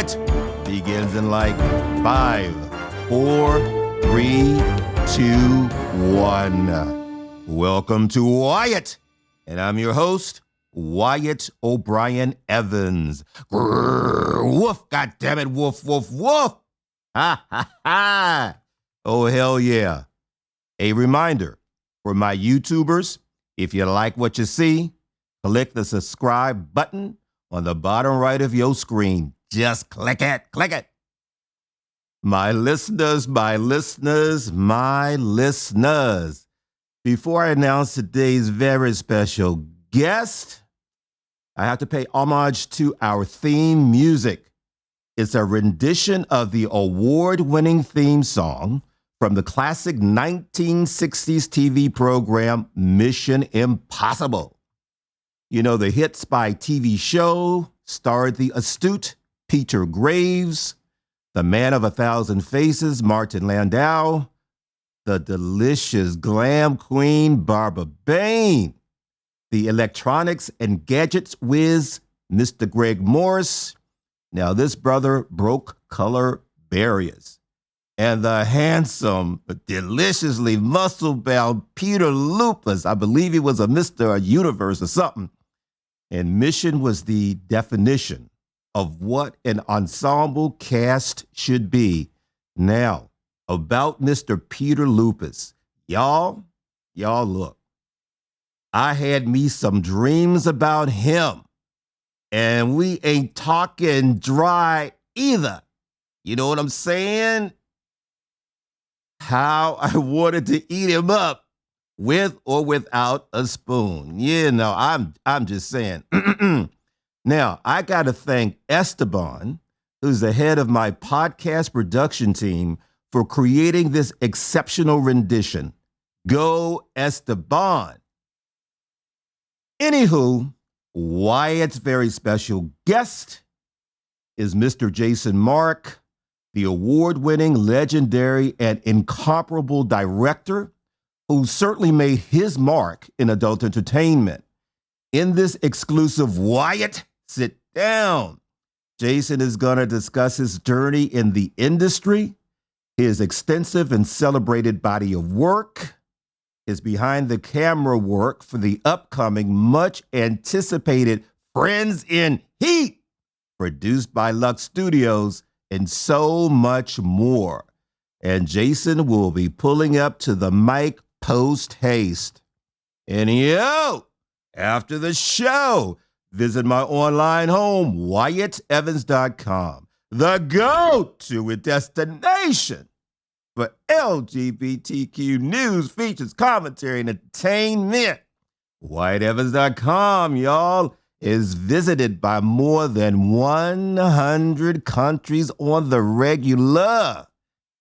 Wyatt begins in like 5, 4, 3, 2, 1. Welcome to Wyatt, and I'm your host, Wyatt O'Brien Evans. Grrr, woof, goddammit, woof, woof, woof. Ha, ha, ha. Oh, hell yeah. A reminder for my YouTubers, if you like what you see, click the subscribe button on the bottom right of your screen. Just click it, click it. My listeners, before I announce today's very special guest, I have to pay homage to our theme music. It's a rendition of the award-winning theme song from the classic 1960s TV program Mission Impossible. You know, the hit spy TV show starred the astute Peter Graves, the man of 1,000 faces, Martin Landau, the delicious glam queen, Barbara Bain, the electronics and gadgets whiz, Mr. Greg Morse. Now, this brother broke color barriers. And the handsome, deliciously muscle-bound Peter Lupus, I believe he was a Mr. Universe or something. And Mission was the definition of what an ensemble cast should be. Now, about Mr. Peter Lupus. Y'all look. I had me some dreams about him. And we ain't talking dry either. You know what I'm saying? How I wanted to eat him up with or without a spoon. You know, I'm just saying. Now, I got to thank Esteban, who's the head of my podcast production team, for creating this exceptional rendition. Go Esteban. Anywho, Wyatt's very special guest is Mr. Jasun Mark, the award-winning, legendary, and incomparable director who certainly made his mark in adult entertainment. In this exclusive Wyatt Sit Down, Jasun is going to discuss his journey in the industry, his extensive and celebrated body of work, his behind-the-camera work for the upcoming, much-anticipated Friends in Heat, produced by Lux Studios, and so much more. And Jasun will be pulling up to the mic post-haste. And yo, after the show, visit my online home, WyattEvans.com, the go-to destination for LGBTQ news, features, commentary, and entertainment. WyattEvans.com, y'all, is visited by more than 100 countries on the regular.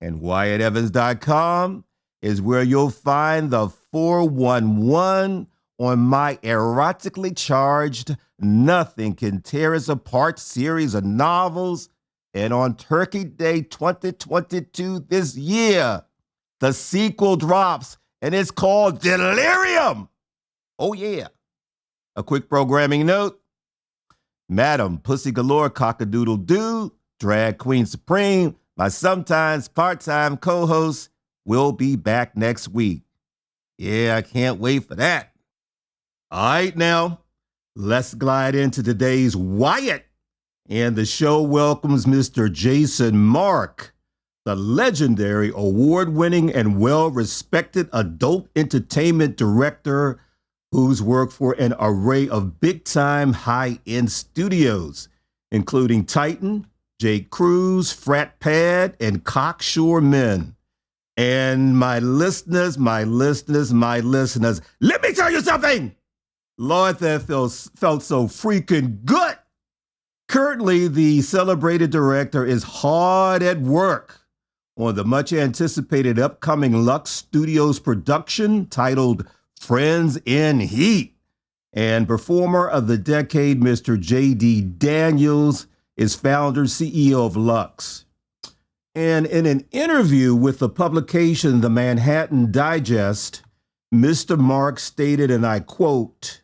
And WyattEvans.com is where you'll find the 411 on my erotically charged Nothing Can Tear Us Apart series of novels. And on Turkey Day 2022 this year, the sequel drops, and it's called Delirium. Oh, yeah. A quick programming note. Madam Pussy Galore Cockadoodle-Doo, Drag Queen Supreme, my sometimes part-time co-host, will be back next week. Yeah, I can't wait for that. All right, now, let's glide into today's Wyatt. And the show welcomes Mr. Jasun Mark, the legendary, award-winning, and well-respected adult entertainment director who's worked for an array of big-time, high-end studios, including Titan, J. Cruz, Fratpad, and CockSureMen. And my listeners, let me tell you something! Lord, that felt so freaking good. Currently, the celebrated director is hard at work on the much-anticipated upcoming Lux Studios production titled Friends in Heat. And performer of the decade, Mr. J.D. Daniels, is founder, CEO of Lux. And in an interview with the publication The Manhattan Digest, Mr. Mark stated, and I quote,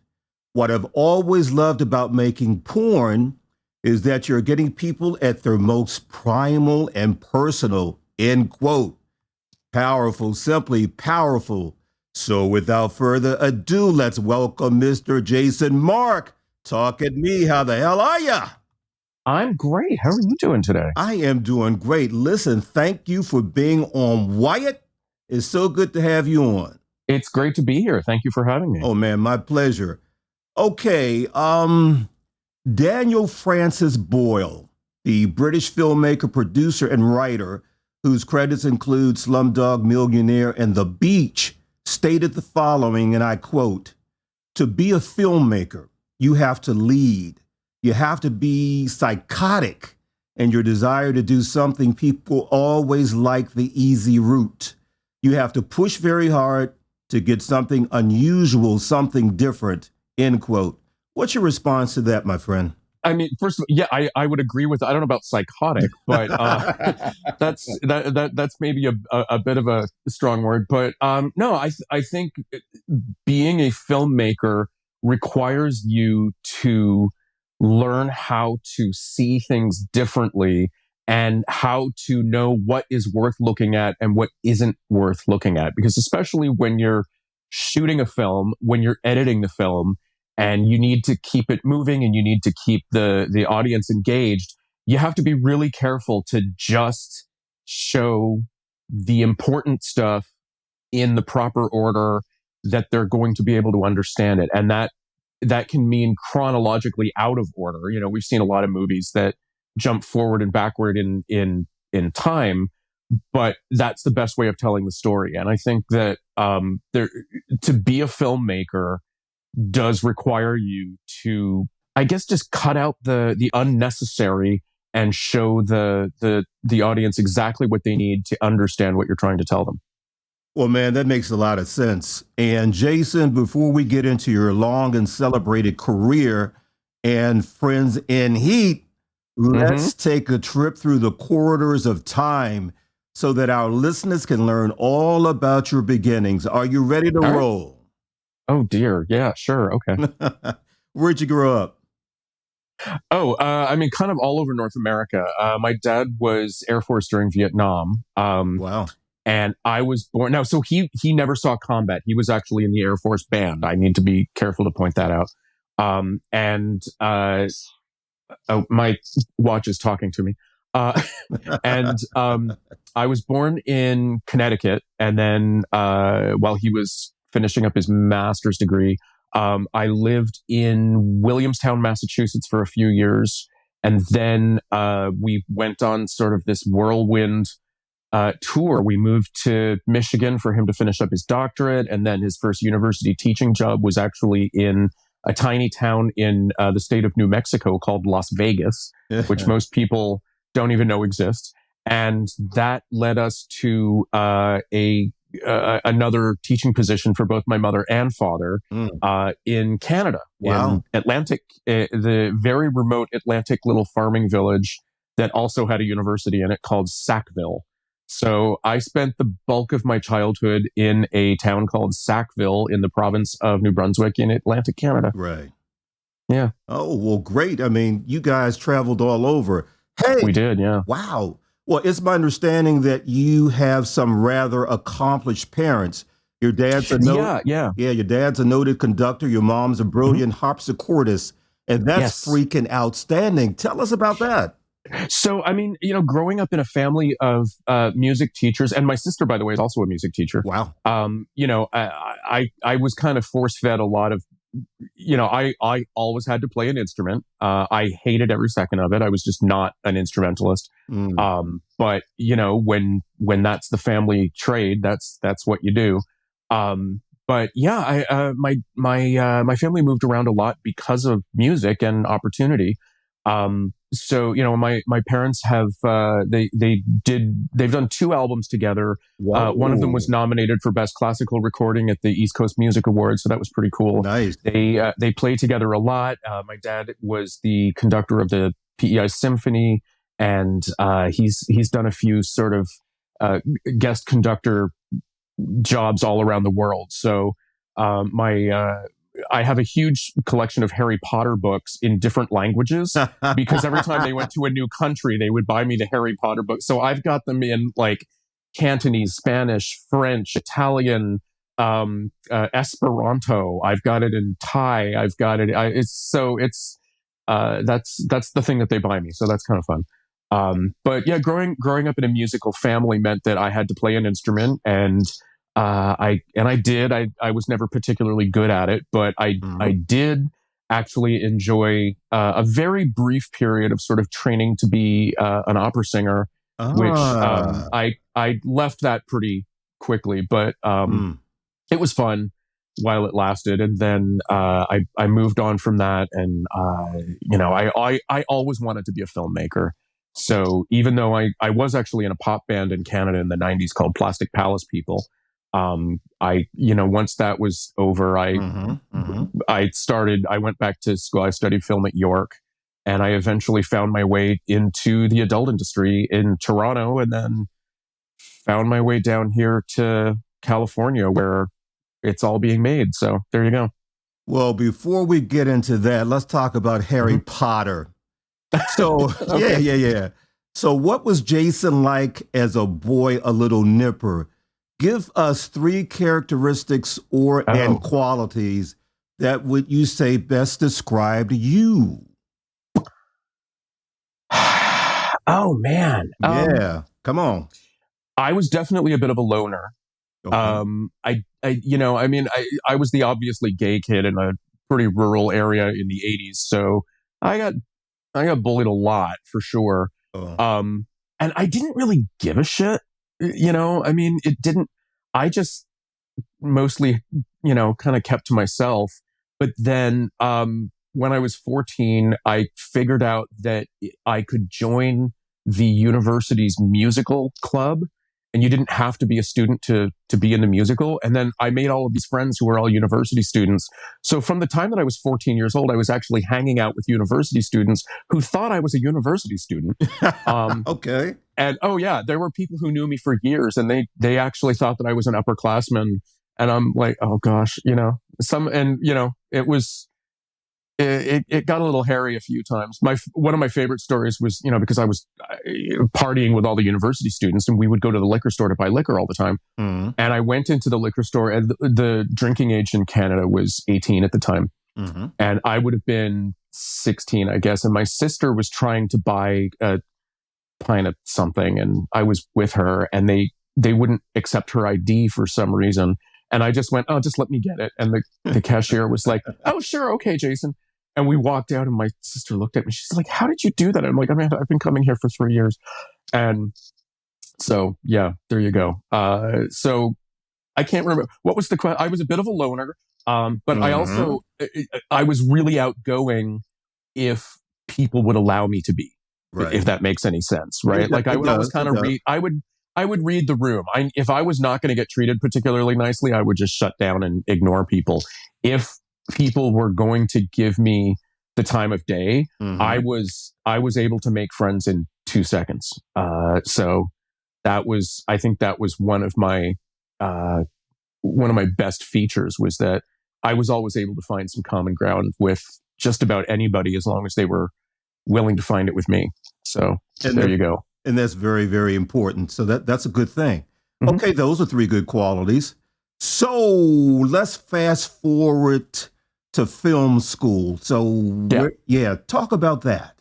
"What I've always loved about making porn is that you're getting people at their most primal and personal, end quote. Powerful, simply powerful. So without further ado, let's welcome Mr. Jasun Mark. Talk at me. How the hell are ya? I'm great. How are you doing today? I am doing great. Listen, thank you for being on Wyatt. It's so good to have you on. It's great to be here. Thank you for having me. Oh man, my pleasure. Okay, Daniel Francis Boyle, the British filmmaker, producer, and writer, whose credits include Slumdog Millionaire and The Beach, stated the following, and I quote, "To be a filmmaker, you have to lead. You have to be psychotic, and your desire to do something people always like the easy route. You have to push very hard to get something unusual, something different," end quote. What's your response to that, my friend? I mean, first of all, yeah, I would agree with. I don't know about psychotic, but that's maybe a bit of a strong word. But no, I think being a filmmaker requires you to learn how to see things differently and how to know what is worth looking at and what isn't worth looking at. Because especially when you're shooting a film, when you're editing the film, and you need to keep it moving and you need to keep the audience engaged, you have to be really careful to just show the important stuff in the proper order that they're going to be able to understand it. And that can mean chronologically out of order. You know, we've seen a lot of movies that jump forward and backward in time, but that's the best way of telling the story. And I think that to be a filmmaker does require you to, I guess, just cut out the unnecessary and show the audience exactly what they need to understand what you're trying to tell them. Well, man, that makes a lot of sense. And Jasun, before we get into your long and celebrated career and Friends in Heat, let's take a trip through the corridors of time so that our listeners can learn all about your beginnings. Are you ready to roll? Oh dear. Yeah, sure. Okay. Where'd you grow up? Oh, I mean, kind of all over North America. My dad was Air Force during Vietnam. Wow. And I was born. Now, so he never saw combat. He was actually in the Air Force band. I need to be careful to point that out. Oh, my watch is talking to me. And I was born in Connecticut, and then while he was finishing up his master's degree, I lived in Williamstown, Massachusetts for a few years. And then we went on sort of this whirlwind tour. We moved to Michigan for him to finish up his doctorate. And then his first university teaching job was actually in a tiny town in the state of New Mexico called Las Vegas, which most people don't even know exists. And that led us to another teaching position for both my mother and father in Canada, in Atlantic, the very remote Atlantic little farming village that also had a university in it called Sackville. So I spent the bulk of my childhood in a town called Sackville in the province of New Brunswick in Atlantic Canada. Right. Yeah. Oh, well, great. I mean, you guys traveled all over. Hey. We did, yeah. Wow. Well, it's my understanding that you have some rather accomplished parents. Your dad's a your dad's a noted conductor. Your mom's a brilliant harpsichordist, and that's freaking outstanding. Tell us about that. So, I mean, you know, growing up in a family of music teachers, and my sister, by the way, is also a music teacher. Wow. You know, I was kind of force fed a lot of, you know, I always had to play an instrument. I hated every second of it. I was just not an instrumentalist. But you know, when that's the family trade, that's what you do. But yeah, my family moved around a lot because of music and opportunity. So, you know, my parents have, they've done 2 albums together. One of them was nominated for Best Classical Recording at the East Coast Music Awards. So that was pretty cool. Nice. They play together a lot. My dad was the conductor of the PEI Symphony, and he's done a few sort of guest conductor jobs all around the world. So my I have a huge collection of Harry Potter books in different languages because every time they went to a new country, they would buy me the Harry Potter book. So I've got them in like Cantonese, Spanish, French, Italian, Esperanto. I've got it in Thai. I've got it. That's the thing that they buy me. So that's kind of fun. But yeah, growing up in a musical family meant that I had to play an instrument, and I did. I was never particularly good at it, but I did actually enjoy a very brief period of sort of training to be an opera singer, which I left that pretty quickly, but it was fun while it lasted, and then I moved on from that, and I always wanted to be a filmmaker. So even though I was actually in a pop band in Canada in the 90s called Plastic Palace People, once that was over, I went back to school. I studied film at York, and I eventually found my way into the adult industry in Toronto, and then found my way down here to California where it's all being made. So there you go. Well, before we get into that, let's talk about Harry Potter. So, Okay. yeah. So what was Jason like as a boy, a little nipper? Give us 3 characteristics and qualities that would you say best described you? Oh man. Yeah. Come on. I was definitely a bit of a loner. Okay. I was the obviously gay kid in a pretty rural area in the 80s. So I got bullied a lot for sure. And I didn't really give a shit. It didn't, I just mostly, kind of kept to myself. But then, when I was 14, I figured out that I could join the university's musical club, and you didn't have to be a student to be in the musical. And then I made all of these friends who were all university students. So from the time that I was 14 years old, I was actually hanging out with university students who thought I was a university student. Okay. And there were people who knew me for years, and they actually thought that I was an upperclassman. And I'm like, oh gosh, it was. It got a little hairy a few times. One of my favorite stories was, because I was partying with all the university students, and we would go to the liquor store to buy liquor all the time. And I went into the liquor store, and the drinking age in Canada was 18 at the time. And I would have been 16, I guess. And my sister was trying to buy a pint of something, and I was with her, and they wouldn't accept her ID for some reason. And I just went, oh, just let me get it. And the cashier was like, oh, sure. Okay, Jason. And we walked out, and my sister looked at me. She's like, how did you do that? I'm like, I've been coming here for 3 years. And so, yeah, there you go. So I can't remember. What was the question? I was a bit of a loner, but I was really outgoing if people would allow me to be, if that makes any sense, right? Like I would always kind of read, I would read the room. If I was not going to get treated particularly nicely, I would just shut down and ignore people. If people were going to give me the time of day, I was able to make friends in 2 seconds. So I think that was one of my best features, was that I was always able to find some common ground with just about anybody, as long as they were willing to find it with me. So there you go. And that's very, very important. So that's a good thing. Okay, those are 3 good qualities. So let's fast forward to film school. So talk about that.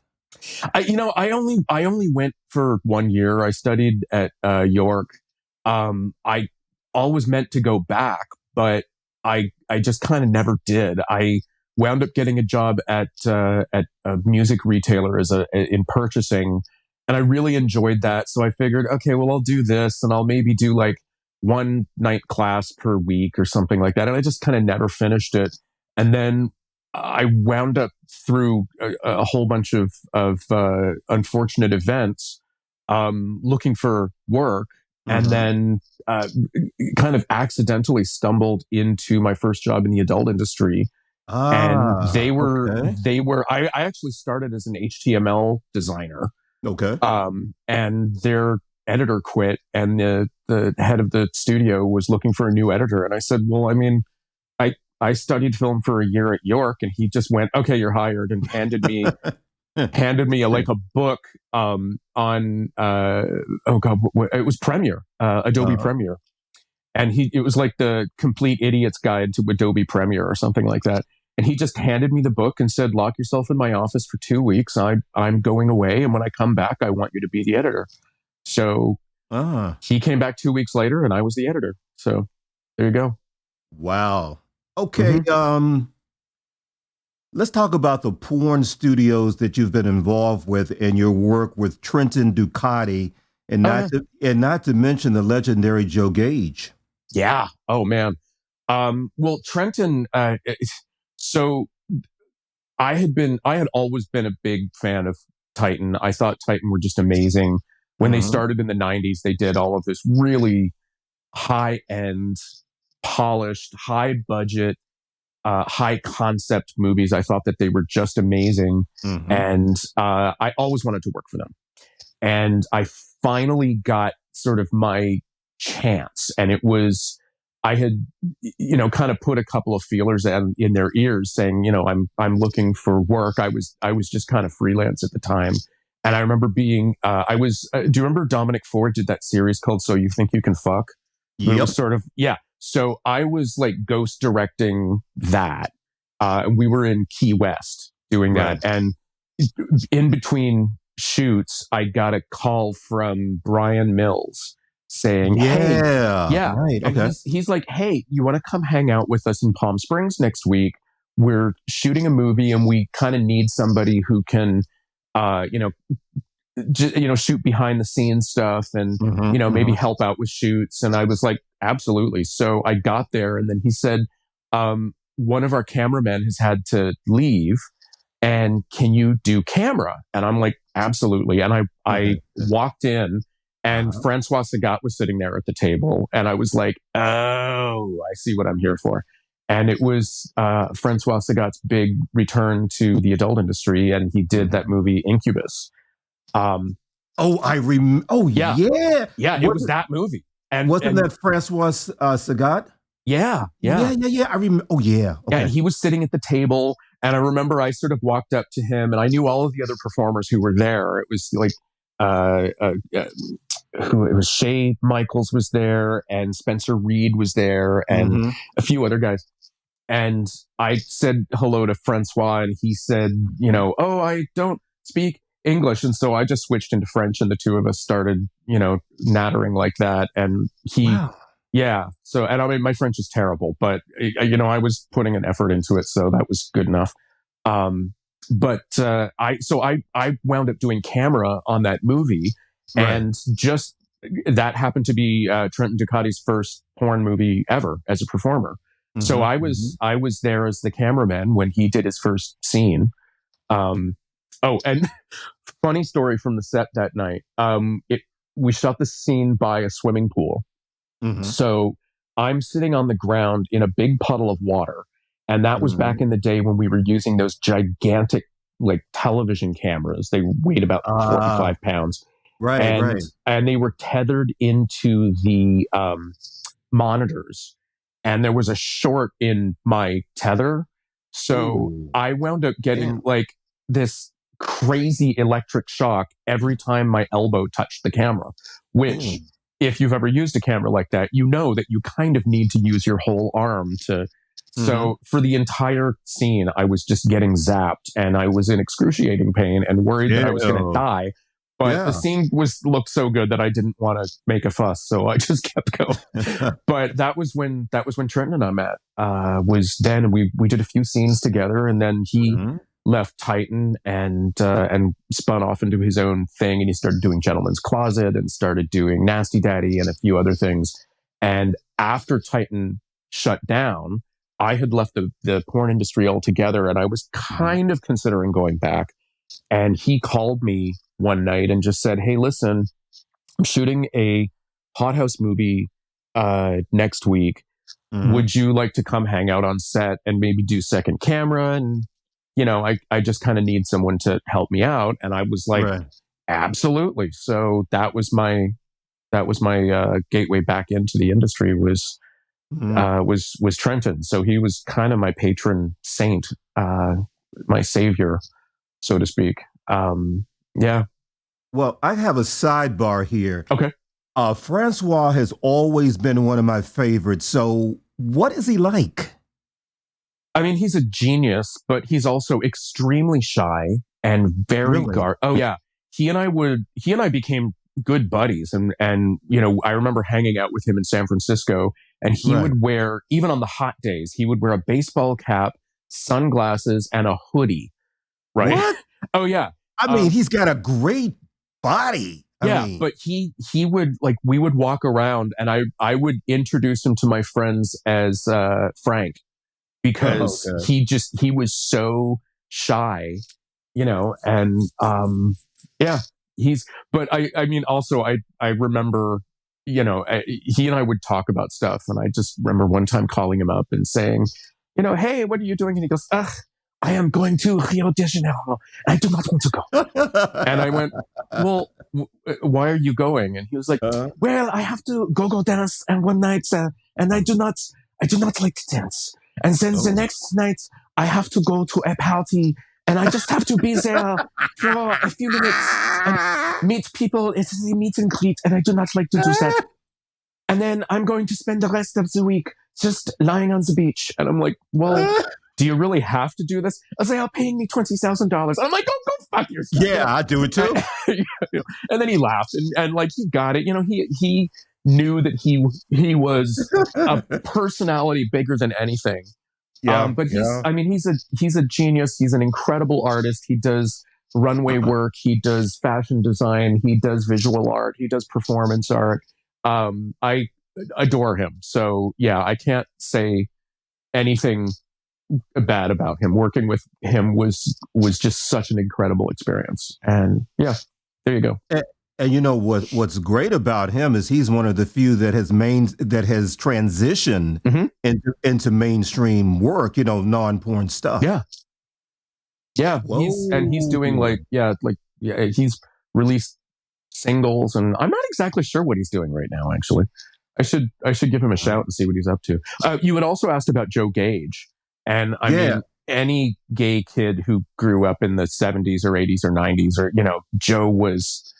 I only went for 1 year. I studied at York. I always meant to go back, but I just kind of never did. I wound up getting a job at a music retailer in purchasing, and I really enjoyed that. So I figured, okay, well, I'll do this, and I'll maybe do like 1 night class per week or something like that. And I just kind of never finished it. And then I wound up through a whole bunch of unfortunate events, looking for work, and then kind of accidentally stumbled into my first job in the adult industry. And they were. I actually started as an HTML designer. Okay. And their editor quit, and the head of the studio was looking for a new editor. And I said, well, I I studied film for a year at York, and he just went, "Okay, you're hired," and handed me like a book on oh god, it was Premiere, Adobe Uh-huh. Premiere, and it was like the Complete Idiot's Guide to Adobe Premiere or something like that. And he just handed me the book and said, "Lock yourself in my office for 2 weeks. I'm going away, and when I come back, I want you to be the editor." So Uh, he came back 2 weeks later, and I was the editor. So there you go. wow. Okay. Mm-hmm. Let's talk about the porn studios that you've been involved with in your work with Trenton Ducati, and Oh yeah, not to mention the legendary Joe Gage. yeah. Oh man. Well, Trenton. So I had always been a big fan of Titan. I thought Titan were just amazing. When they Mm-hmm. started in the 90s, they did all of this really high end, polished, high budget, high concept movies. I thought that they were just amazing. Mm-hmm. And I always wanted to work for them. And I finally got sort of my chance. And it was, I had, kind of put a couple of feelers in their ears saying, I'm looking for work. I was just kind of freelance at the time. And I remember do you remember Dominic Ford did that series called So You Think You Can Fuck? Where it Yep. was sort of, yeah. So I was like ghost directing that. And we were in Key West doing Right. that. And in between shoots, I got a call from Brian Mills saying, "Hey, Yeah. yeah," Right. and Okay. he's like, "Hey, you want to come hang out with us in Palm Springs next week? We're shooting a movie, and we kind of need somebody who can, uh, you know, shoot behind the scenes stuff, and Mm-hmm. maybe Mm-hmm. help out with shoots." And I was like, "Absolutely." So I got there, and then he said, "One of our cameramen has had to leave, and can you do camera?" And I'm like, "Absolutely." And I walked in, and Uh-huh. Francois Sagat was sitting there at the table, and I was like, "Oh, I see what I'm here for." And it was Francois Sagat's big return to the adult industry, and he did that Mm-hmm. movie Incubus. Um, Oh, Oh, yeah, yeah. yeah, it was that movie, Wasn't and that Francois Sagat? yeah, yeah. Yeah, yeah, yeah. I remember. Oh, yeah. Yeah, and Okay. he was sitting at the table, and I remember I sort of walked up to him, and I knew all of the other performers who were there. It was like, uh, uh, uh, who it was Shay Michaels was there, and Spencer Reed was there, and Mm-hmm. a few other guys. And I said hello to Francois, and he said, "Oh, I don't speak English," and so I just switched into French, and the two of us started, nattering like that, and he Wow. yeah. So, and I mean, my French is terrible, but I was putting an effort into it, so that was good enough. But I wound up doing camera on that movie, Right. and just that happened to be Trenton Ducati's first porn movie ever as a performer. So Mm-hmm. Mm-hmm. I was there as the cameraman when he did his first scene. Um, oh, and funny story from the set that night. We shot the scene by a swimming pool, Mm-hmm. so I'm sitting on the ground in a big puddle of water. And that was back Mm-hmm. in the day when we were using those gigantic, like television cameras. They weighed about Ah, 45 pounds. right, And, right. and they were tethered into the monitors. And there was a short in my tether. So Ooh, I wound up damn. getting like this crazy electric shock every time my elbow touched the camera, which Mm. if you've ever used a camera like that, you know that you kind of need to use your whole arm to. Mm-hmm. So for the entire scene, I was just getting zapped, and I was in excruciating pain and worried that I was going to Yeah. die. But the Yeah. scene looked so good that I didn't want to make a fuss, so I just kept going. But that was when Trenton and I met. Was then we did a few scenes together, and then he Mm-hmm. left Titan and spun off into his own thing, and he started doing Gentleman's Closet and started doing Nasty Daddy and a few other things. And after Titan shut down, I had left the porn industry altogether, and I was Mm-hmm. kind of considering going back. And he called me one night and just said, "Hey, listen, I'm shooting a hothouse movie next week. Mm-hmm. Would you like to come hang out on set and maybe do second camera?" And I just kind of need someone to help me out. And I was like, Right. absolutely. So that was my gateway back into the industry, was was Trenton. So he was kind of my patron saint, my savior, so to speak. Yeah. Well, I have a sidebar here. Okay. Francois has always been one of my favorites. So, what is he like? I mean, he's a genius, but he's also extremely shy and very Really? Oh yeah. He and I became good buddies. And, you know, I remember hanging out with him in San Francisco, and he Right. would wear, even on the hot days, he would wear a baseball cap, sunglasses, and a hoodie. Right. What? Oh yeah. I mean, he's got a great body. Yeah, but he would, like, we would walk around, and I would introduce him to my friends as Frank, because okay. he was so shy, you know, and yeah, but I mean, also I remember, you know, he and I would talk about stuff, and I just remember one time calling him up and saying, you know, hey, what are you doing? And he goes, ugh, I am going to Rio de Janeiro. I do not want to go. And I went, well, why are you going? And he was like, well, I have to go dance, and one night, and I do not like to dance. And then the next night, I have to go to a party, and I just have to be there for a few minutes and meet people. It's a meet and greet, and I do not like to do that. And then I'm going to spend the rest of the week just lying on the beach. And I'm like, well, do you really have to do this? I say, paying me $20,000. I'm like, go fuck yourself. Yeah, I do it too. And then he laughed, and like, he got it. You know, he knew that he was a personality bigger than anything. Yeah, but I mean, he's a genius. He's an incredible artist. He does runway work. He does fashion design. He does visual art. He does performance art. I adore him. So yeah, I can't say anything bad about him. Working with him was just such an incredible experience. And yeah, there you go. And you know what's great about him is he's one of the few that has transitioned into mainstream work, you know, non-porn stuff. Yeah. Yeah. He's doing he's released singles, and I'm not exactly sure what he's doing right now, actually. I should give him a shout and see what he's up to. You had also asked about Joe Gage. And I mean, any gay kid who grew up in the 70s or 80s or 90s, or, you know, Joe was,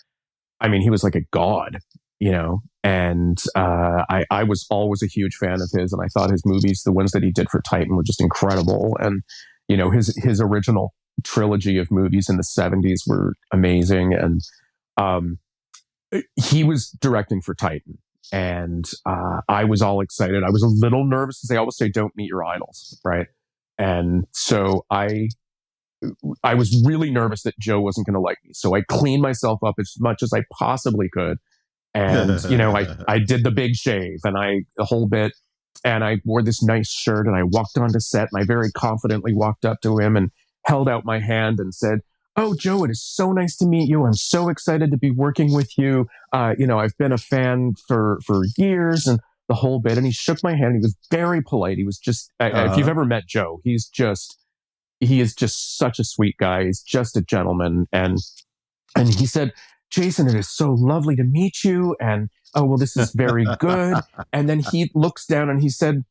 I mean, he was like a god, you know, and I was always a huge fan of his, and I thought his movies, the ones that he did for Titan, were just incredible. And, you know, his original trilogy of movies in the 70s were amazing. And he was directing for Titan. And I was all excited. I was a little nervous, because they always say, don't meet your idols, right? And so I was really nervous that Joe wasn't going to like me. So I cleaned myself up as much as I possibly could. And, you know, I did the big shave and the whole bit. And I wore this nice shirt, and I walked onto set, and I very confidently walked up to him and held out my hand and said, oh, Joe, it is so nice to meet you. I'm so excited to be working with you. You know, I've been a fan for years, and the whole bit. And he shook my hand. He was very polite. He was just, if you've ever met Joe, he is just such a sweet guy. He's just a gentleman. And he said, Jason, it is so lovely to meet you. And, oh, well, this is very good. And then he looks down and he said,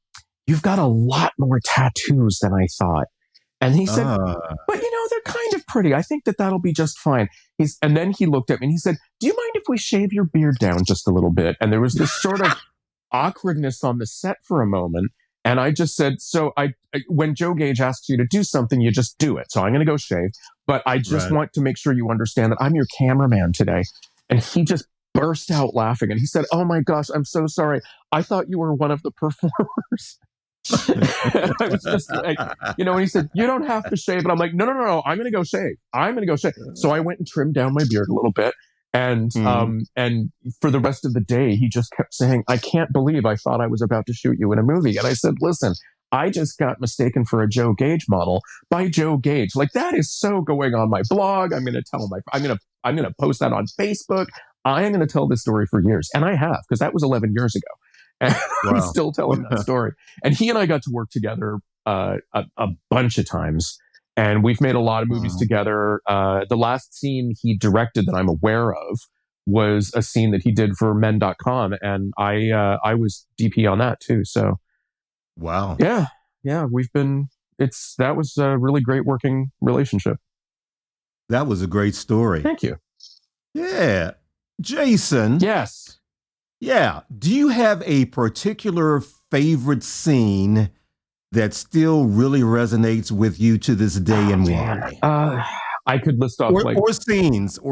you've got a lot more tattoos than I thought. And he said, but, you know, they're kind of pretty. I think that'll be just fine. And then he looked at me and he said, do you mind if we shave your beard down just a little bit? And there was this sort of awkwardness on the set for a moment. And I just said, so when Joe Gage asks you to do something, you just do it. So I'm going to go shave. But I just want to make sure you understand that I'm your cameraman today. And he just burst out laughing. And he said, oh my gosh, I'm so sorry. I thought you were one of the performers. I was just like, you know, and he said, you don't have to shave. And I'm like, no, I'm going to go shave. So I went and trimmed down my beard a little bit. And for the rest of the day, he just kept saying, I can't believe I thought I was about to shoot you in a movie. And I said, listen, I just got mistaken for a Joe Gage model by Joe Gage. Like, that is so going on my blog. I'm going to post that on Facebook. I am going to tell this story for years. And I have, because that was 11 years ago. And I'm still telling that story. And he and I got to work together a bunch of times. And we've made a lot of movies together. The last scene he directed that I'm aware of was a scene that he did for men.com. And I was DP on that too. So Wow. Yeah, that was a really great working relationship. That was a great story. Thank you. Yeah. Jason. Yes. Yeah. Do you have a particular favorite scene that still really resonates with you to this day, and why? I could list off Or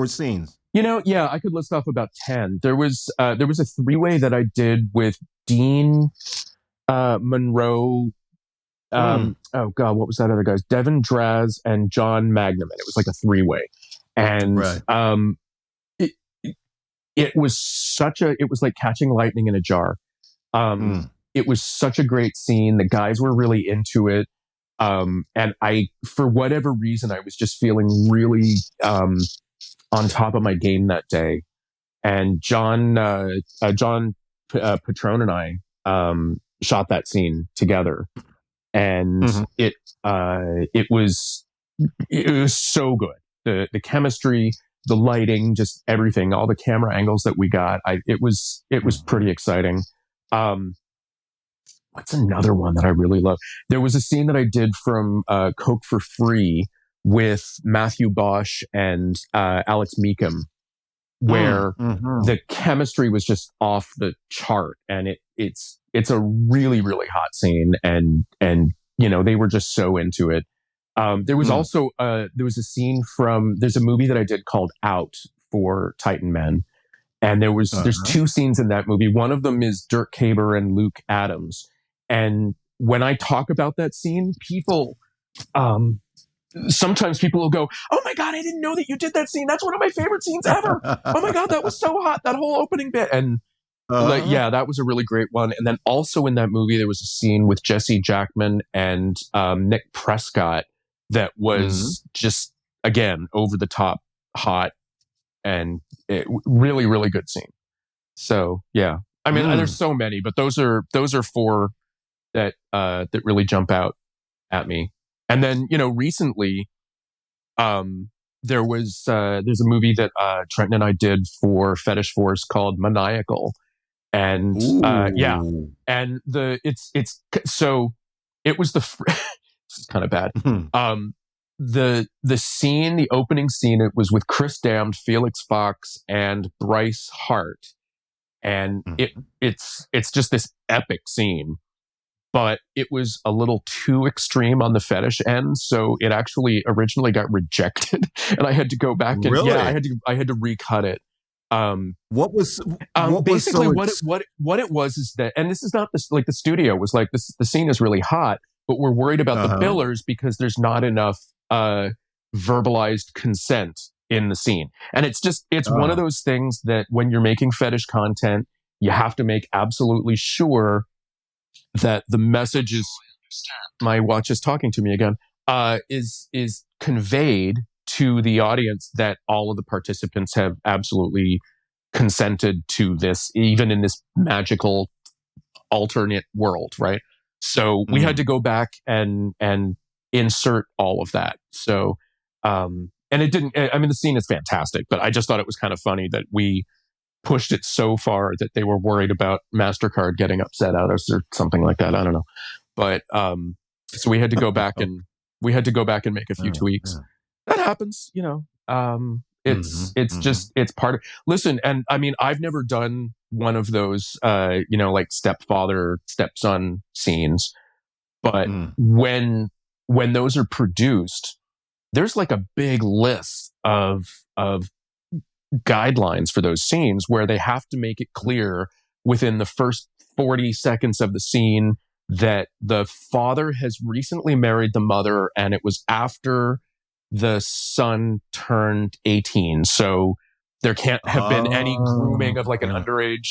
scenes. Yeah, I could list off about 10. There was a three-way that I did with Dean Monroe. Oh God, what was that other guy's? Devin Draz and John Magnum. And it was like a three-way. And Right. it, it was like catching lightning in a jar. It was such a great scene. The guys were really into it. And for whatever reason, I was just feeling really on top of my game that day. And John Patron and I shot that scene together, and it was so good. The chemistry, the lighting, just everything, all the camera angles that we got. It was pretty exciting. What's another one that I really love? There was a scene that I did from Coke for Free with Matthew Bosch and Alex Meekum, where the chemistry was just off the chart, and it's a really, really hot scene, and they were just so into it. There was also there was a scene there's a movie that I did called Out for Titan Men, and there's two scenes in that movie. One of them is Dirk Kaber and Luke Adams, and when I talk about that scene, sometimes people will go, "Oh my God, I didn't know that you did that scene. That's one of my favorite scenes ever. Oh my God, that was so hot. That whole opening bit." And that was a really great one. And then also in that movie, there was a scene with Jesse Jackman and Nick Prescott that was just, again, over the top hot, and really, really good scene. So yeah, I mean, there's so many, but those are four that really jump out at me. And then, recently, there's a movie that Trenton and I did for Fetish Force called Maniacal, and and so it was this is kind of bad. The opening scene, it was with Chris Damned, Felix Fox, and Bryce Hart, and it's just this epic scene. But it was a little too extreme on the fetish end, so it actually originally got rejected, and I had to go back and I had to recut it. What was basically so what it was is that, and this is not this, like, the studio was like, this, the scene is really hot, but we're worried about the billers because there's not enough verbalized consent in the scene, and it's one of those things that when you're making fetish content, you have to make absolutely sure that the message is, my watch is talking to me again, is conveyed to the audience, that all of the participants have absolutely consented to this, even in this magical alternate world, right? So we had to go back and insert all of that. So, and it didn't, I mean, the scene is fantastic, but I just thought it was kind of funny that we pushed it so far that they were worried about MasterCard getting upset at us or something like that. I don't know. But so we had to go back and make a few tweaks. That happens, it's part of, listen, and I mean, I've never done one of those like stepfather, stepson scenes, but when those are produced, there's like a big list of guidelines for those scenes where they have to make it clear within the first 40 seconds of the scene that the father has recently married the mother, and it was after the son turned 18. So there can't have been any grooming of like an underage,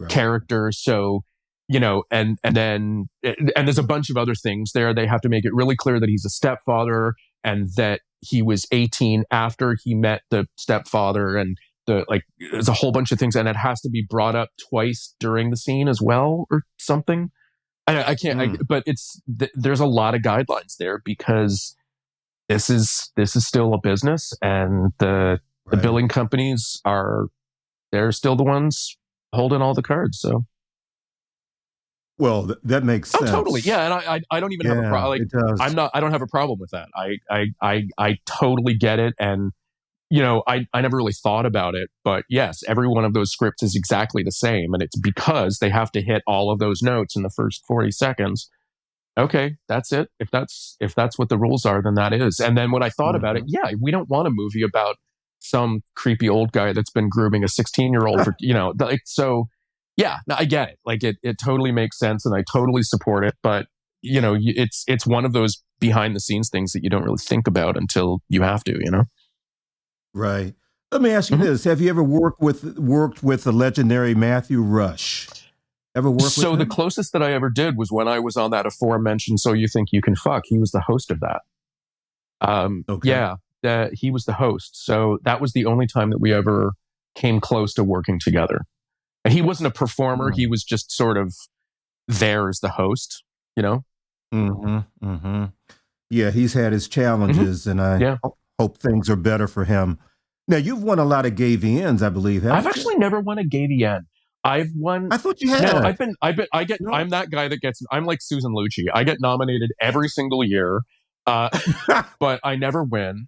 character. So, and then, and there's a bunch of other things there. They have to make it really clear that he's a stepfather, and that he was 18 after he met the stepfather, and there's a whole bunch of things, and it has to be brought up twice during the scene as well, or something. I can't, but there's a lot of guidelines there, because this is still a business, and the billing companies they're still the ones holding all the cards. So Well, that makes Oh, sense. totally. Yeah, and I don't even have a problem. Like, it does. I don't have a problem with that. I totally get it, and I never really thought about it, but yes, every one of those scripts is exactly the same, and it's because they have to hit all of those notes in the first 40 seconds. Okay, that's it. If that's what the rules are, then that is. And then when I thought about it, yeah, we don't want a movie about some creepy old guy that's been grooming a 16-year-old for like, so yeah, no, I get it. Like it totally makes sense, and I totally support it. But it's one of those behind the scenes things that you don't really think about until you have to. Right. Let me ask you this: have you ever worked with the legendary Matthew Rush? Ever worked with So him? the closest that I ever did was when I was on that aforementioned "So You Think You Can Fuck." He was the host of that. Okay. Yeah, he was the host. So that was the only time that we ever came close to working together. And he wasn't a performer; he was just sort of there as the host. Yeah, he's had his challenges, and I hope things are better for him. Now, you've won a lot of Gay-VNs, I believe, haven't I've you? actually never won a Gay-VN. I've won. I thought you had. No, I'm that guy that gets. I'm like Susan Lucci. I get nominated every single year, but I never win.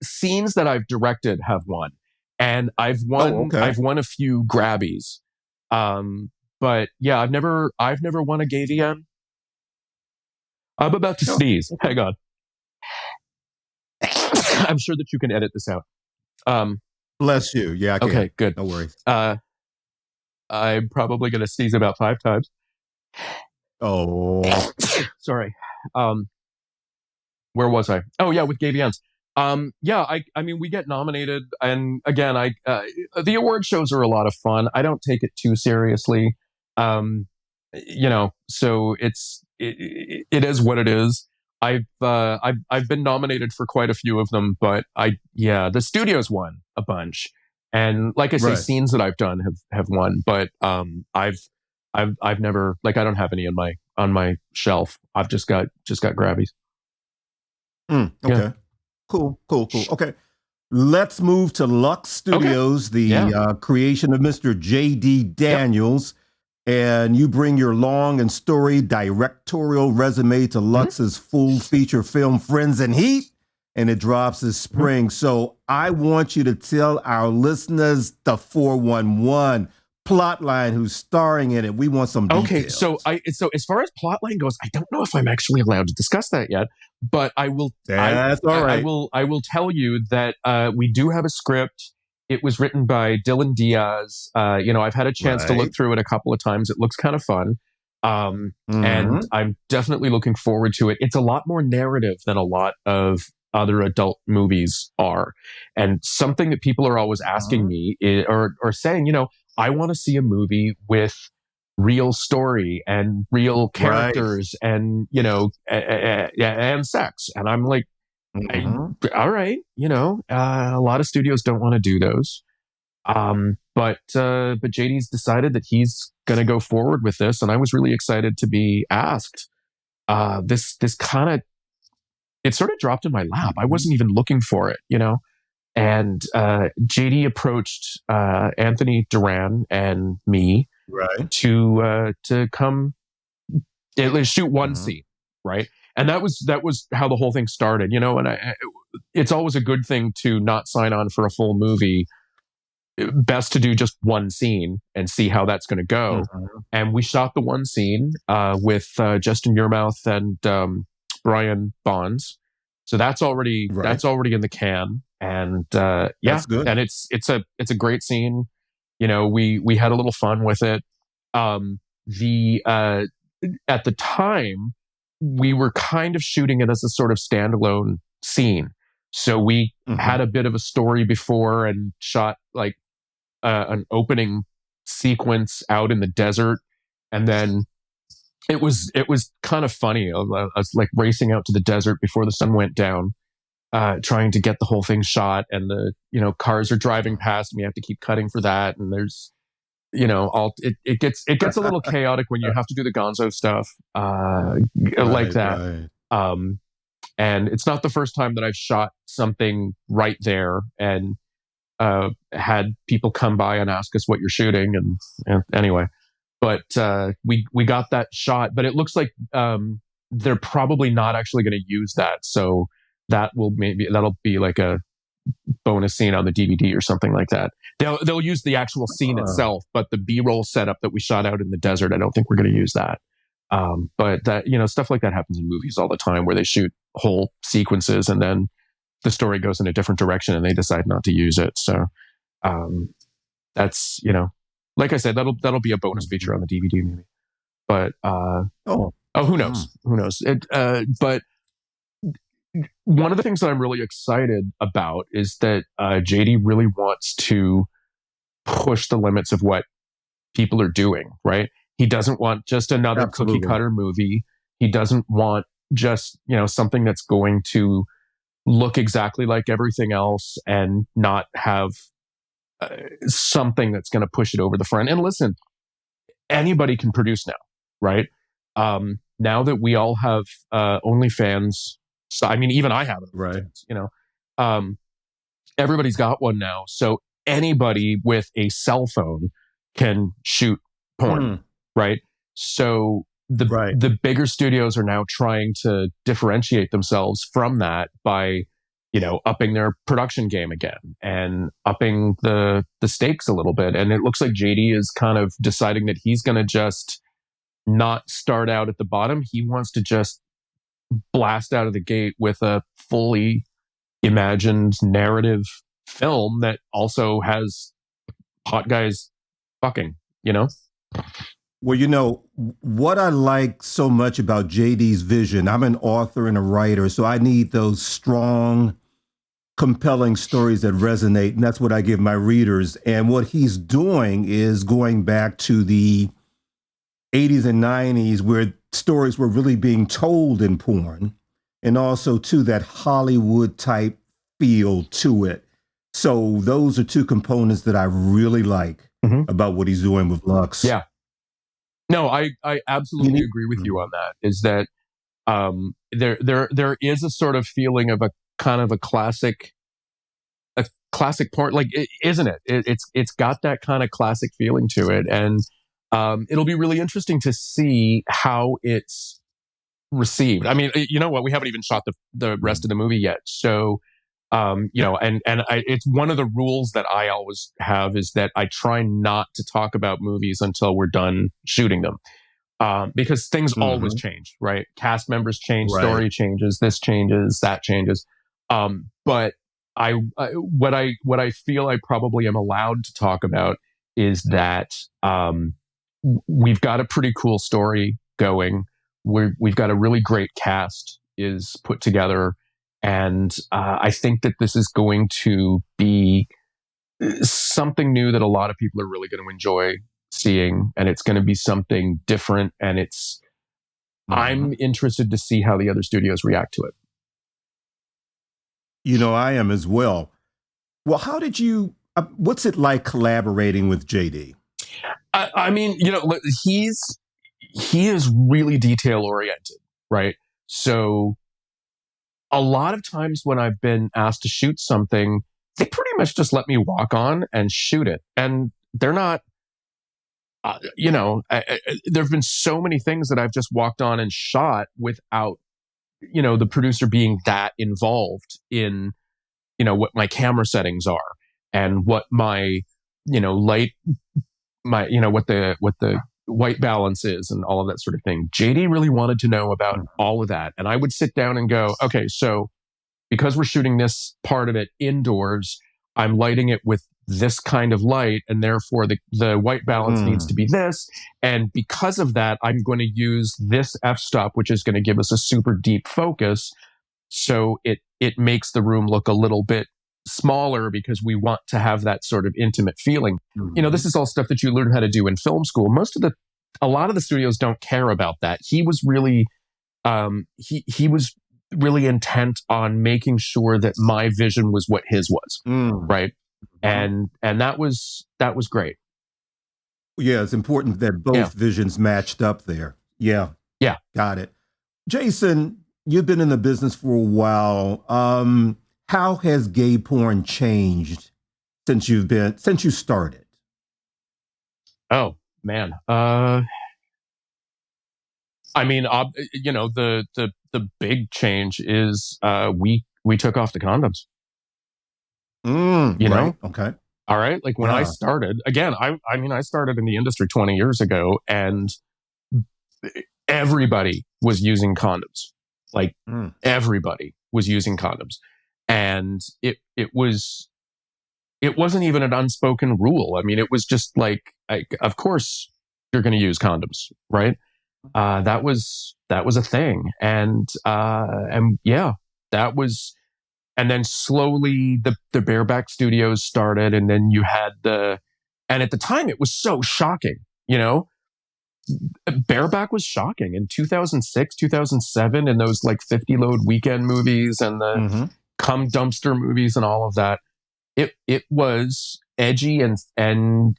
Scenes that I've directed have won, and I've won. Oh, okay. I've won a few Grabbies. But yeah, I've never won a Gay-VN. I'm about to sneeze. Hang on. I'm sure that you can edit this out. Bless you. Yeah, I can. Okay, good. No worries. I'm probably going to sneeze about 5 times. Oh, sorry. Where was I? Oh yeah, with Gay-VNs. Yeah, I mean, we get nominated, and again, the award shows are a lot of fun. I don't take it too seriously. So it is what it is. I've been nominated for quite a few of them, but the studios won a bunch, and like I say, scenes that I've done have won, but I've never, like, I don't have any on my shelf. I've just got Grabbies. Okay. Yeah. Cool. Okay. Let's move to Lux Studios, the creation of Mr. J.D. Daniels. And you bring your long and storied directorial resume to Lux's full feature film, Friends and Heat, and it drops this spring. So I want you to tell our listeners the 411 plotline, who's starring in it. We want some details. Okay, so as far as plotline goes, I don't know if I'm actually allowed to discuss that yet, but I will. That's all right. I will tell you that we do have a script. It was written by Dylan Diaz. I've had a chance to look through it a couple of times. It looks kind of fun. And I'm definitely looking forward to it. It's a lot more narrative than a lot of other adult movies are. And something that people are always asking me or saying, I want to see a movie with real story and real characters and, and sex. And I'm like, all right, a lot of studios don't want to do those. But JD's decided that he's going to go forward with this. And I was really excited to be asked. This kind of, it sort of dropped in my lap. I wasn't even looking for it, and JD approached Anthony Duran and me to come at least shoot one scene, right? And that was how the whole thing started, and it's always a good thing to not sign on for a full movie. Best to do just one scene and see how that's going to go. And we shot the one scene with Justin Yearmouth and Brian Bonds. So that's already in the can. And that's good. And it's a great scene. We had a little fun with it. At the time, we were kind of shooting it as a sort of standalone scene. So we had a bit of a story before and shot like an opening sequence out in the desert. And then it was kind of funny. I was like racing out to the desert before the sun went down, trying to get the whole thing shot. And the, cars are driving past and we have to keep cutting for that. And there's, it gets a little chaotic when you have to do the gonzo stuff like that. And it's not the first time that I've shot something right there and had people come by and ask us what you're shooting. And anyway, but we got that shot. But it looks like they're probably not actually going to use that. So that'll be like a bonus scene on the DVD or something like that. They'll use the actual scene itself, but the B-roll setup that we shot out in the desert, I don't think we're going to use that. But that, stuff like that happens in movies all the time, where they shoot whole sequences and then the story goes in a different direction and they decide not to use it. So that's, like I said, that'll be a bonus feature on the DVD maybe. But who knows? Who knows? But one of the things that I'm really excited about is that JD really wants to push the limits of what people are doing, right? He doesn't want just another cookie cutter movie. He doesn't want just, something that's going to look exactly like everything else and not have something that's going to push it over the front. And listen, anybody can produce now, right? Now that we all have OnlyFans, so I mean, even I have it, right? Everybody's got one now, so anybody with a cell phone can shoot porn, right? So the bigger studios are now trying to differentiate themselves from that by, upping their production game again and upping the stakes a little bit. And it looks like JD is kind of deciding that he's going to just not start out at the bottom. He wants to just blast out of the gate with a fully imagined narrative film that also has hot guys fucking, Well, what I like so much about JD's vision, I'm an author and a writer, so I need those strong, compelling stories that resonate, and that's what I give my readers. And what he's doing is going back to the 80s and 90s, where stories were really being told in porn, and also to that Hollywood type feel to it. So those are two components that I really like about what he's doing with Lux. Yeah. No, I absolutely agree with you on that. Is that there is a sort of feeling of a kind of a classic porn, like, isn't it? It's got that kind of classic feeling to it, and it'll be really interesting to see how it's received. I mean, you know what? We haven't even shot the rest of the movie yet, so it's one of the rules that I always have is that I try not to talk about movies until we're done shooting them, because things always change, right? Cast members change, story changes, this changes, that changes. But what I feel I probably am allowed to talk about is that we've got a pretty cool story going. We've got a really great cast is put together. And I think that this is going to be something new that a lot of people are really going to enjoy seeing. And it's going to be something different. And I'm interested to see how the other studios react to it. I am as well. Well, how did you, what's it like collaborating with JD? I mean, he is really detail oriented, right? So a lot of times when I've been asked to shoot something, they pretty much just let me walk on and shoot it. And they're not, there have been so many things that I've just walked on and shot without, the producer being that involved in, what my camera settings are and what my, light, my, what the white balance is and all of that sort of thing. JD really wanted to know about all of that. And I would sit down and go, okay, so because we're shooting this part of it indoors, I'm lighting it with this kind of light, and therefore the white balance needs to be this. And because of that, I'm going to use this f-stop, which is going to give us a super deep focus. So it makes the room look a little bit smaller because we want to have that sort of intimate feeling. This is all stuff that you learn how to do in film school. A lot of the studios don't care about that. He was really, he was really intent on making sure that my vision was what his was, right? And that was great. Yeah, it's important that both visions matched up there. Yeah, got it. Jason, you've been in the business for a while. How has gay porn changed since you started? Oh, man. I mean, you know, the big change is we took off the condoms. You know, Okay. all right. Like when I started, again, I mean, I started in the industry 20 years ago, and everybody was using condoms. Like everybody was using condoms, and it wasn't even an unspoken rule. I mean, it was just like, of course you're going to use condoms, right? That was a thing, and yeah, that was. And then slowly the bareback studios started, and then you had and at the time it was so shocking, you know, bareback was shocking in 2006, 2007, and those like 50 load weekend movies and the cum dumpster movies and all of that. It was edgy and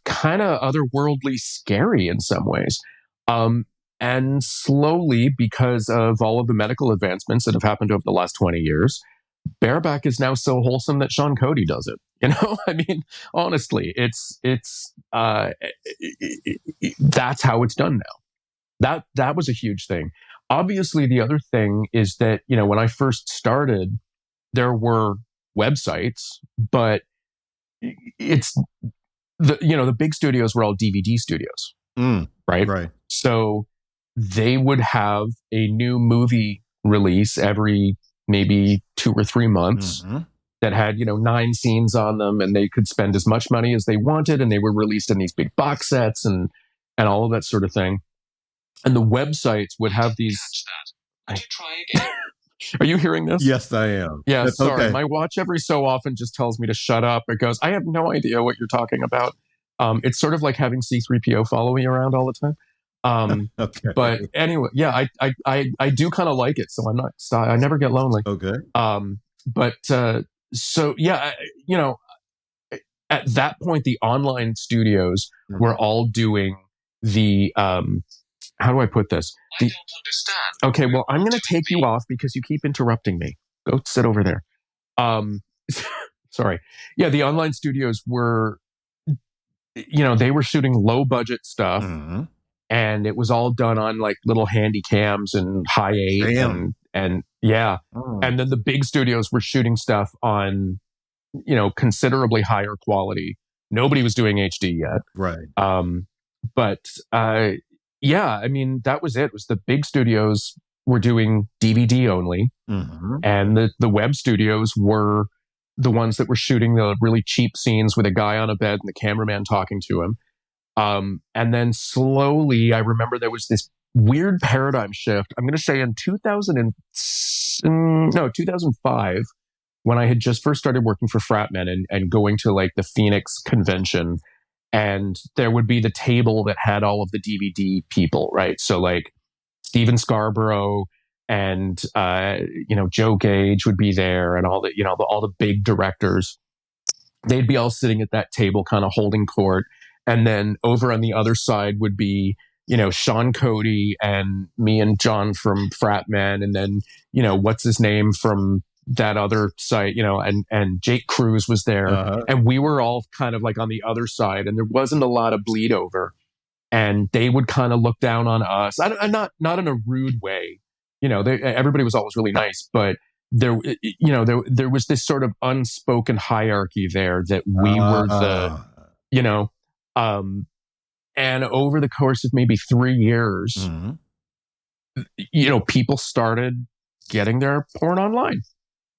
kind of otherworldly scary in some ways. And slowly, because of all of the medical advancements that have happened over the last 20 years, bareback is now so wholesome that Sean Cody does it. You know, I mean, honestly, it's that's how it's done now. That was a huge thing. Obviously, the other thing is that, you know, when I first started, there were websites, but it's the big studios were all DVD studios, right? Right. So they would have a new movie release every maybe 2 or 3 months that had, 9 scenes on them, and they could spend as much money as they wanted, and they were released in these big box sets and all of that sort of thing. And the websites would have these. Could you try again? Are you hearing this? Yes, I am. Yeah, That's sorry. okay. My watch every so often just tells me to shut up. It goes, I have no idea what you're talking about. It's sort of like having C-3PO follow me around all the time. Okay. But anyway, yeah, I do kind of like it, so I never get lonely. Okay. But so yeah, at that point, the online studios were all doing the how do I put this? I don't understand. Okay, well, I'm going to take you off because you keep interrupting me. Go sit over there. Sorry. Yeah, the online studios were, they were shooting low budget stuff, and it was all done on like little handy cams and high 8 and yeah. And then the big studios were shooting stuff on, considerably higher quality. Nobody was doing HD yet. Right. But yeah, I mean, that was it. It was the big studios were doing DVD only, and the web studios were the ones that were shooting the really cheap scenes with a guy on a bed and the cameraman talking to him. And then slowly, I remember there was this weird paradigm shift. I'm going to say in 2005, when I had just first started working for Fratmen and going to like the Phoenix convention. And there would be the table that had all of the DVD people, right? So like Steven Scarborough and, Joe Gage would be there, and all the big directors. They'd be all sitting at that table kind of holding court. And then over on the other side would be, Sean Cody and me and John from Fratmen. And then, what's his name from that other site, and Jake Cruz was there, and we were all kind of like on the other side, and there wasn't a lot of bleed over, and they would kind of look down on us. Not in a rude way, everybody was always really nice, but there was this sort of unspoken hierarchy there that we were and over the course of maybe 3 years, people started getting their porn online.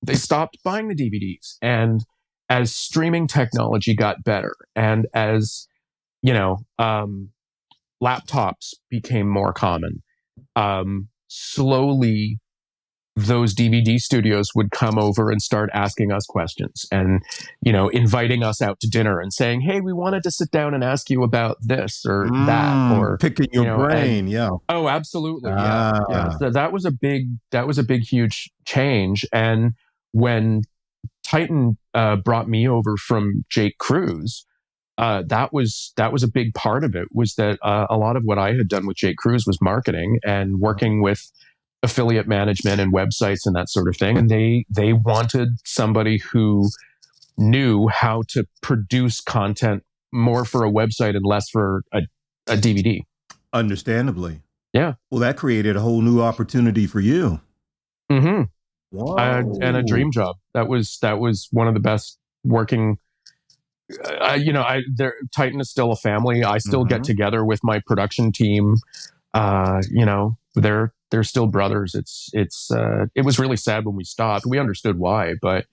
They stopped buying the DVDs. And as streaming technology got better, and as, laptops became more common, slowly those DVD studios would come over and start asking us questions and, inviting us out to dinner and saying, hey, we wanted to sit down and ask you about this or that, or picking your brain. and, yeah. Oh, absolutely. Yeah. So that was a big, huge change. And when Titan brought me over from Jake Cruz, that was a big part of it, was that a lot of what I had done with Jake Cruz was marketing and working with affiliate management and websites and that sort of thing. And they wanted somebody who knew how to produce content more for a website and less for a a DVD. Understandably. Yeah. Well, that created a whole new opportunity for you. Mm-hmm. Wow. And a dream job. That was one of the best working. Titan is still a family. I still get together with my production team. They're still brothers. It was really sad when we stopped. We understood why, but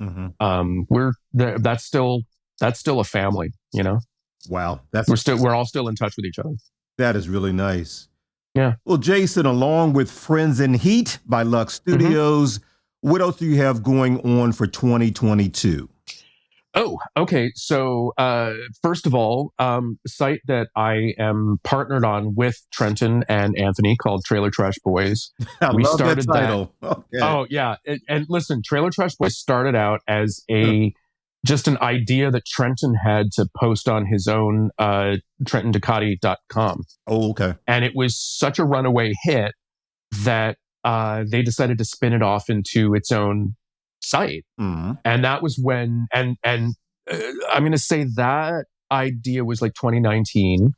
that's still a family. Wow. We're all still in touch with each other. That is really nice. Yeah. Well, Jason, along with Friends in Heat by Lux Studios, what else do you have going on for 2022? Oh, okay. So, first of all, a site that I am partnered on with Trenton and Anthony called Trailer Trash Boys. I love that title. Okay. Oh, yeah. And listen, Trailer Trash Boys started out as just an idea that Trenton had to post on his own TrentonDucati.com. Oh, okay. And it was such a runaway hit that they decided to spin it off into its own site. And that was when, and I'm going to say that idea was like 2019.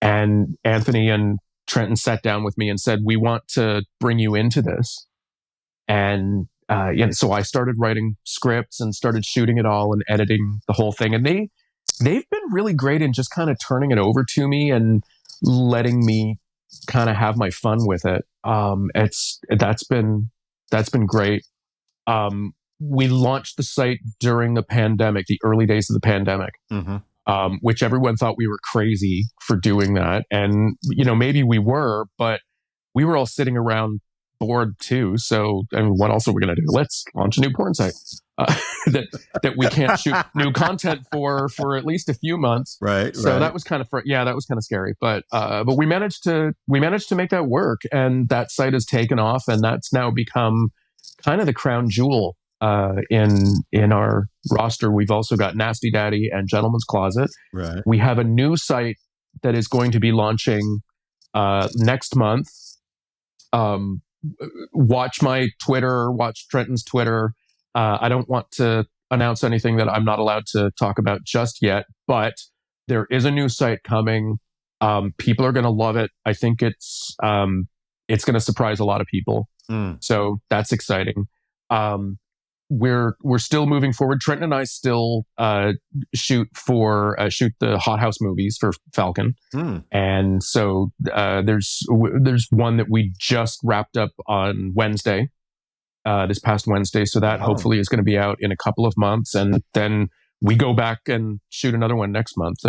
And Anthony and Trenton sat down with me and said, we want to bring you into this. And so I started writing scripts and started shooting it all and editing the whole thing. And they've been really great in just kind of turning it over to me and letting me kind of have my fun with it. That's been great. We launched the site during the pandemic, the early days of the pandemic, which everyone thought we were crazy for doing that. And, maybe we were, but we were all sitting around bored too. So, what else are we going to do? Let's launch a new porn site that we can't shoot new content for at least a few months. Right. So that was kind of that was kind of scary, but we managed to make that work, and that site has taken off, and that's now become kind of the crown jewel in our roster. We've also got Nasty Daddy and Gentleman's Closet. Right. We have a new site that is going to be launching next month. Watch my Twitter, watch Trenton's Twitter. I don't want to announce anything that I'm not allowed to talk about just yet, but there is a new site coming. People are going to love it. I think it's going to surprise a lot of people. So that's exciting. We're still moving forward. Trenton and I still shoot the Hot House movies for Falcon, and so there's one that we just wrapped up on Wednesday, this past Wednesday. So that hopefully is going to be out in a couple of months, and then we go back and shoot another one next month.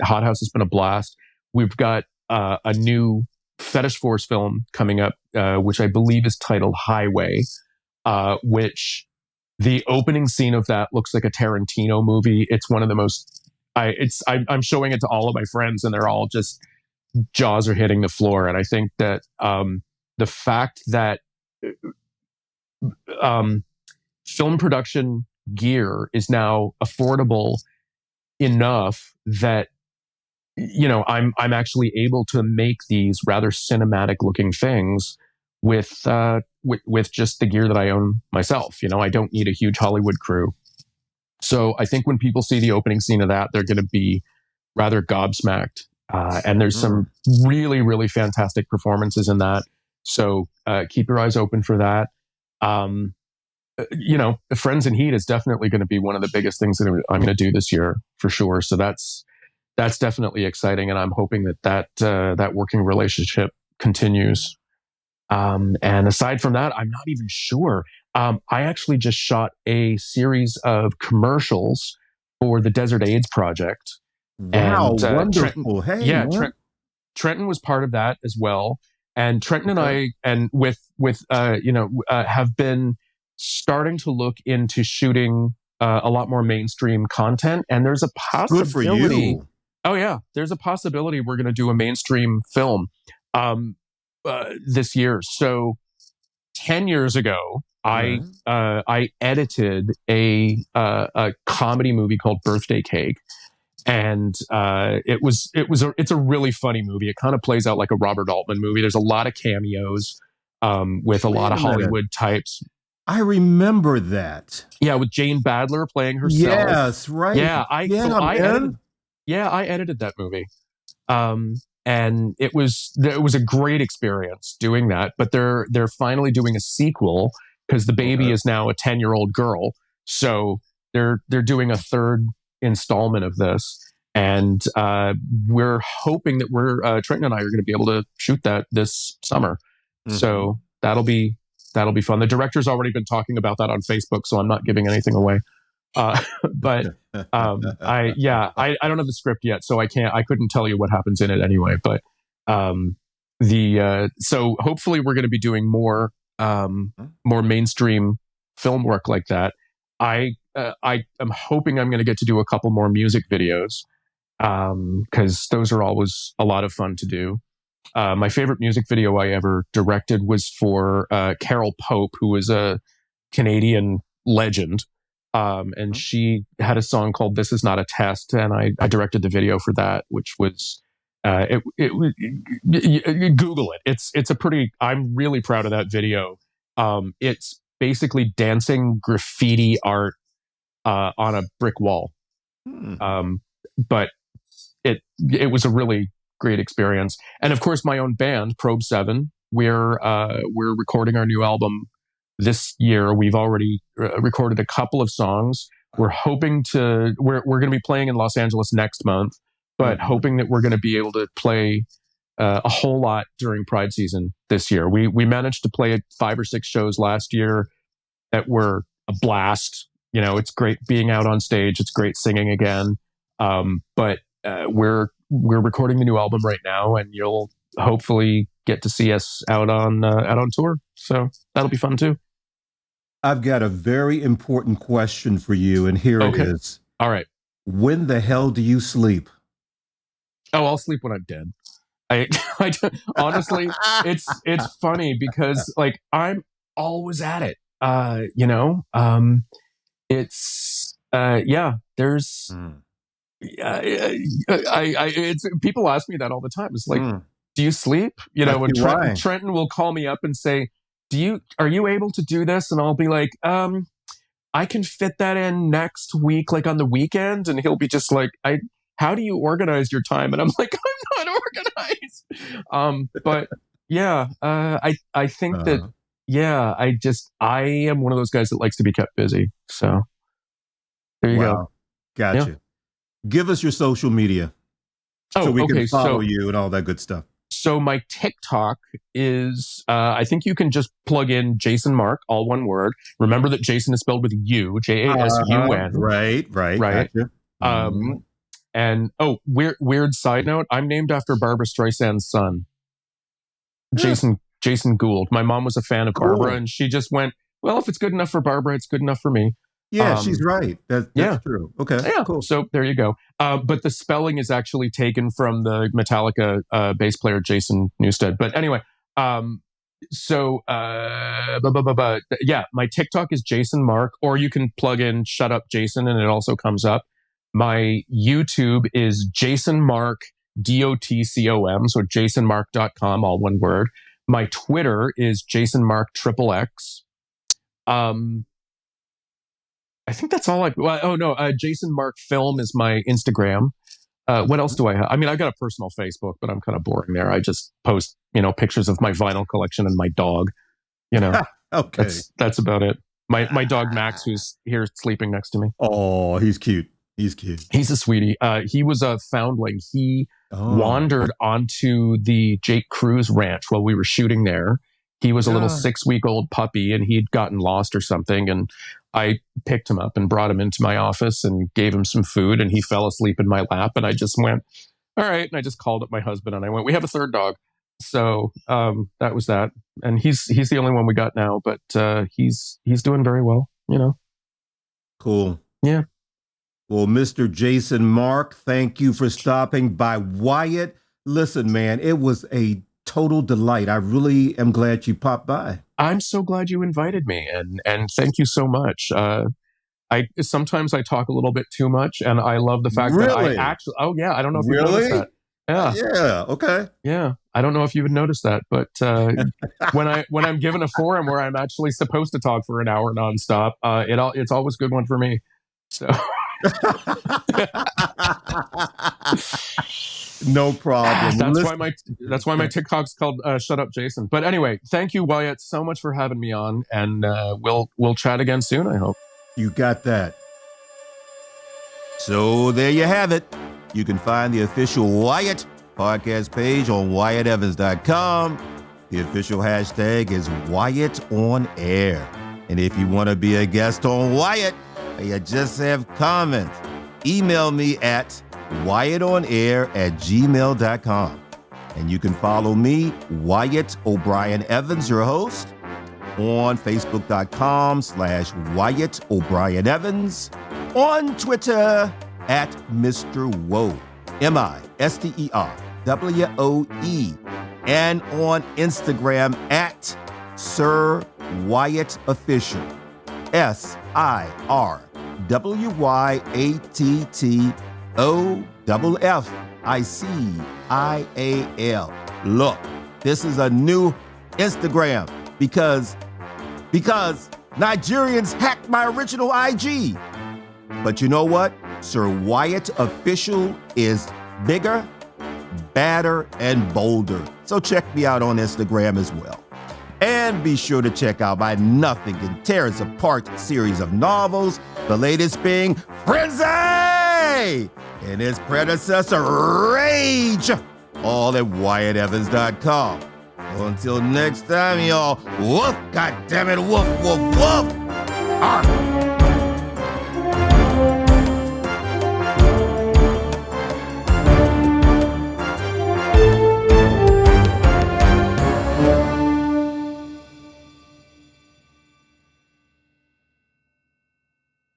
Hot House has been a blast. We've got a new Fetish Force film coming up, which I believe is titled Highway, which the opening scene of that looks like a Tarantino movie. It's one of the most. I'm showing it to all of my friends, and they're all just jaws are hitting the floor. And I think that the fact that film production gear is now affordable enough that I'm actually able to make these rather cinematic looking things with just the gear that I own myself. I don't need a huge Hollywood crew. So I think when people see the opening scene of that, they're going to be rather gobsmacked. And there's some really, really fantastic performances in that. So keep your eyes open for that. Friends in Heat is definitely going to be one of the biggest things that I'm going to do this year for sure. So that's definitely exciting. And I'm hoping that working relationship continues. And aside from that, I'm not even sure. I actually just shot a series of commercials for the Desert AIDS Project. Wow, and, wonderful! Trenton was part of that as well. And Trenton and I, and have been starting to look into shooting a lot more mainstream content. And there's a possibility. Good for you. Oh yeah, there's a possibility we're going to do a mainstream film this year. So 10 years ago, I edited a comedy movie called Birthday Cake. And it's a really funny movie. It kind of plays out like a Robert Altman movie. There's a lot of cameos with a lot of Hollywood types. I remember that. Yeah, with Jane Badler playing herself. Yes, right. Yeah, I edited that movie. and it was a great experience doing that. But they're finally doing a sequel because the baby is now a 10-year-old girl. So they're doing a third installment of this, and we're hoping that Trenton and I are going to be able to shoot that this summer. So that'll be fun. The director's already been talking about that on Facebook, so I'm not giving anything away. But I don't have the script yet, so I couldn't tell you what happens in it anyway. But so hopefully we're going to be doing more mainstream film work like that. I am hoping I'm going to get to do a couple more music videos, because those are always a lot of fun to do. My favorite music video I ever directed was for Carol Pope, who is a Canadian legend. And she had a song called "This Is Not a Test," and I directed the video for that, which was Google it. It's a pretty. I'm really proud of that video. It's basically dancing graffiti art on a brick wall. But it was a really great experience. And of course, my own band, Probe 7, we're recording our new album this year. We've already recorded a couple of songs. We're hoping we're going to be playing in Los Angeles next month, but hoping that we're going to be able to play a whole lot during Pride season this year. We managed to play 5 or 6 shows last year that were a blast. You know, it's great being out on stage. It's great singing again. But we're recording the new album right now, and you'll hopefully get to see us out on tour. So that'll be fun too. I've got a very important question for you, and here it is. All right. When the hell do you sleep? Oh, I'll sleep when I'm dead. Honestly, it's funny because like I'm always at it. There's it's people ask me that all the time. It's like, do you sleep? You know, when Trenton will call me up and say, are you able to do this? And I'll be like, I can fit that in next week, like on the weekend. And he'll be just like, how do you organize your time? And I'm like, I'm not organized. But yeah, I think that, I am one of those guys that likes to be kept busy. So there you go. Gotcha. Yeah. Give us your social media so we can follow you and all that good stuff. So my TikTok is, I think you can just plug in Jasun Mark, all one word. Remember that Jason is spelled with U, Jasun. Right. Gotcha. And weird side note, I'm named after Barbara Streisand's son, Jason Gould. My mom was a fan of Barbara, and she just went, well, if it's good enough for Barbara, it's good enough for me. Yeah, she's right. That's true. Okay, yeah, cool. So there you go. But the spelling is actually taken from the Metallica bass player Jason Newsted. But anyway, my TikTok is Jasun Mark, or you can plug in "Shut Up Jason" and it also comes up. My YouTube is Jasun Mark DOTCOM, so jasonmark.com, all one word. My Twitter is Jasun Mark XXX. I think that's all Jasun Mark Film is my Instagram. What else do I have? I mean, I've got a personal Facebook, but I'm kind of boring there. I just post, pictures of my vinyl collection and my dog. Okay. That's about it. My dog Max, who's here sleeping next to me. Oh, he's cute. He's a sweetie. He was a foundling. He wandered onto the Jake Cruz ranch while we were shooting there. He was a little 6-week-old puppy, and he'd gotten lost or something. And I picked him up and brought him into my office and gave him some food, and he fell asleep in my lap. And I just went, all right. And I just called up my husband and I went, we have a third dog. So that was that. And he's the only one we got now, but he's doing very well, Cool. Yeah. Well, Mr. Jasun Mark, thank you for stopping by. Wyatt, listen, man, it was a total delight. I really am glad you popped by. I'm so glad you invited me, and thank you so much. Sometimes I talk a little bit too much, and I love the fact that I actually. Oh yeah, I don't know if you noticed that. Yeah. Yeah. Okay. Yeah, I don't know if you would notice that, but when I'm given a forum where I'm actually supposed to talk for an hour nonstop, it's always a good one for me. So. No problem. That's why my TikTok's called Shut Up Jason. But anyway, thank you, Wyatt, so much for having me on, and we'll chat again soon, I hope. You got that. So there you have it. You can find the official Wyatt podcast page on WyattEvans.com. The official hashtag is Wyatt on Air. And if you want to be a guest on Wyatt, or you just have comments, email me at WyattOnAir@gmail.com. And you can follow me, Wyatt O'Brien Evans, your host, on Facebook.com/Wyatt O'Brien Evans, on Twitter at Mr. Woe, MISTERWOE, and on Instagram at Sir Wyatt Official, SIRWYATTOFFICIAL. Look, this is a new Instagram because Nigerians hacked my original IG. But you know what? Sir Wyatt Official is bigger, badder, and bolder. So check me out on Instagram as well. And be sure to check out my Nothing Can Tear Us Apart series of novels, the latest being Frenzy and its predecessor, Rage, all at WyattEvans.com. Until next time, y'all, woof, goddammit, woof, woof, woof. Arr.